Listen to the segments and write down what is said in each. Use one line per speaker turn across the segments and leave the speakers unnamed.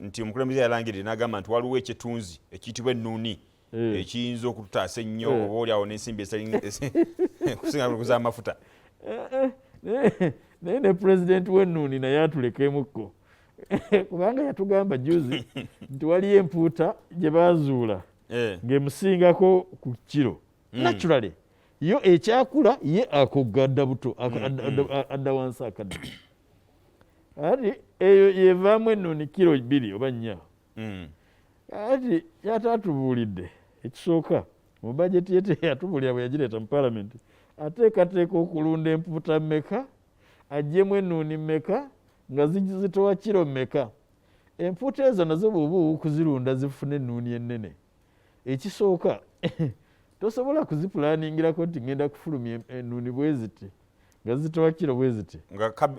nti omukulembeze yalangirira n'agamba nti waliwo ekitunzi ekiyitibwa ennuuni ekiyinza okututaasa ennyo oba oliawo n'ensimbi kusinga kuguza amafuta.
Naye ne pulezidenti w'ennuuni naye atulekemukko kubanga yatugamba juzi nti waliyo empuuta gye baazuula ng'emusingako ku kiro naturally yo ekyakula ye akogga adda buto adda wansi akadde ati eyo yevaamu ennuuni kiro 2 oba 4 ati yataatubuulidde ekisooka mu bajeti ye yatubuulira bwe yagireeta mu paalamenti ateekateeka okulunda empuuta mmeka aggyemu ennuuni mmeka nga zitowa kiro mmeka. Empuuta ezo nazo bw'oba okuzirunda zifuna ennuuni ennene ekisooka tosobola kuzipulaaningirako nti ngenda kufulumya ennuuni bwe ziti nga zitowa kiro bwe ziti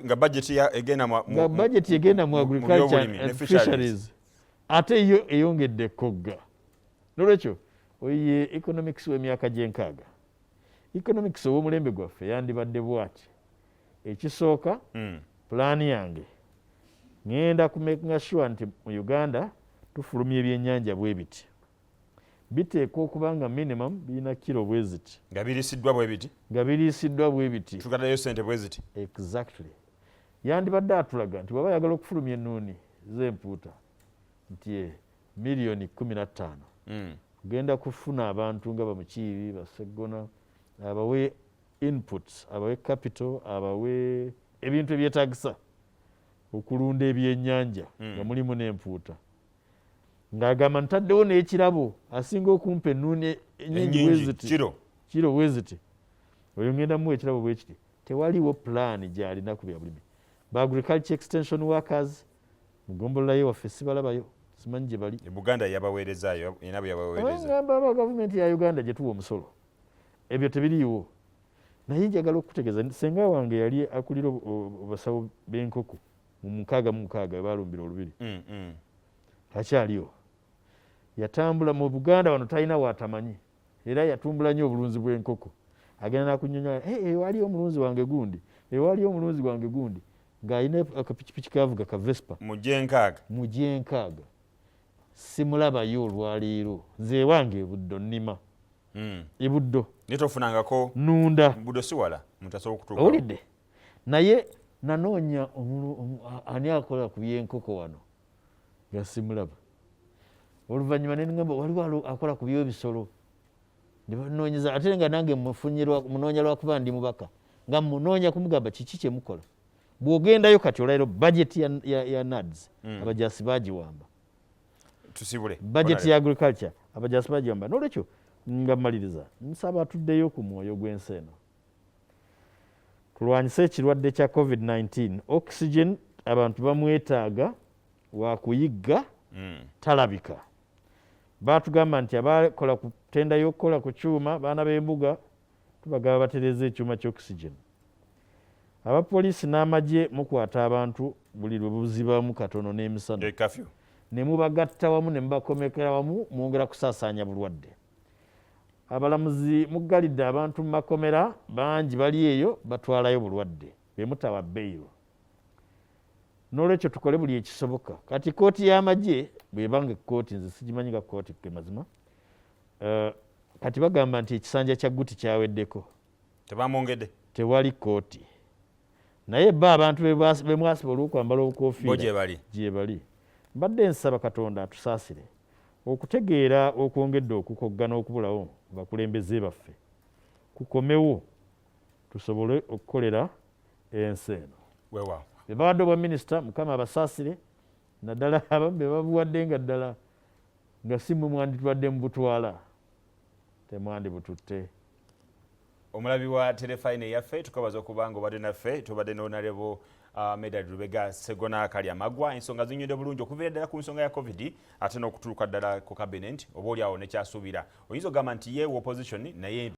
nga bajeti
egenda mu agriculture and fisheries ate yo eyongedde ekkogga. Nolwekyo oye economics w'emyaka gy'enkaaga economics ow'omulembe gwaffe yandibadde bw'ati. Ekisooka pulaani yange ngenda kumakinga sure nti mu Uganda tufulumya ebyennyanja bwe biti biteekwa okuba nga minimum birina kiro bwe ziti
nga biriisiddwa bwe biti tukaddayo ssente bwe ziti
exactly. Yandibadde atulaga nti bw'aba ayagala okufulumya ennuuni z'empuuta nti miliyoni 15 kugenda kufuna abantu nga Bamukiibi Baseggona abawe inputs abawe capital abawe ebintu ebyetaagisa okulunda ebyennyanja nga mulimu n'empuuta ng'agamba ntaddewo n'ekirabo asinga okumpa ennuuni ennyingi weziti kiro weziti oyo ngenda muwa ekirabo bwe kiti. Tewaliwo pulaani gy'alina ku bya bulimi. Ba agriculture extension workers mugombolola waffe sibalabayo simanyi gye bali.
Buganda yabaweerezaayo era bwe yabaweereza
ngamba aba gavumenti ya Uganda gye tuwa omusolo ebyo tebiriiwo. Naye njagala okutegeeza senga wange yali akulira abasawo b'enkoko mu 66 baalumbira olubiri akyaliwo. Yatambula mu Buganda wano talina watamanyi era yatumbula nnyo obulunzi bw'enkoko agenda nakunyonyola waliyo omulunzi wange gundi waliyo omulunzi wange gundi ng'alina akapikipiki kavuga ka Vespa
mu Gyenkaaga simulabayo olwaleero nze wange ebuddo nnima ebuddo nitofunangako
nunda
buddo siwala mutasobola okutuuka
owulidde. Naye nanoonya ani akola ku byenkoko wano nga simulaba. Oluvannyuma ne ngamba waliwo akola ku by'ebisolo ne banoonyeza ate nga nange munoonya lwakuba ndi mubaka nga munoonya kumugamba kiki kye mukola. Bw'ogendayo kati olwaliro bajeti ya NADS abajaasi baagiwamba
tusibule
bajeti ya agriculture abajaasi baagiwamba. N'olwekyo nga mmaliriza nsaba atuddeyo ku mwoyo gw'ensi eno tulwanyise ekirwadde kya COVID-19. Oxygen abantu bamwetaaga wakuyigga talabika. Baatugamba nti abakola ku tenda y'okukola ku kyuma baana b'embuga tubagaba batereze ekyuma ky'oxygen. Abapoliisi n'amagye mukwata abantu buli lwe buzibamu katono n'emisana ne mubagatta wamu ne mubakomekera wamu mwongera kusaasaanya bulwadde. Abalamuzi muggalidde abantu mu makomera bangi bali eyo batwalayo bulwadde be mutawa beyiro. N'olwekyo tukole buli ekisoboka. Kati kooti y'amagye bwebanga ekkooti nze sigimanyi nga kooti ke mazima kati bagamba nti ekisanja kya Guti kyaweddeko
tebamwongedde
tewali kooti naye bba abantu be mwasibola okwambala obukoofiira gye bali. Mbadde nsaba Katonda atusaasire okutegeera okwongedde okukoggana okubulawo bakulembeze baffe kukomewo tusobole okukolera ensi eno. Be bawadde obwa minisita Mukama abasaasire naddala abamu be babuwadde nga ddala nga si mwe mwanditwadde mu butwala temwandi bututte.
Omulabi wa Terefayine yaffe tukabaza okuba nga obadde naffe tubadde n'Honorable Medard Lubega Sseggona Kalyamagwa. Ensonga zinnyonde bulungi okuviira ddala ku nsonga ya COVID ate n'okutuuka ddala ku cabinet oba oliawo nekyasuubira oyinza ogamba nti ye opposition naye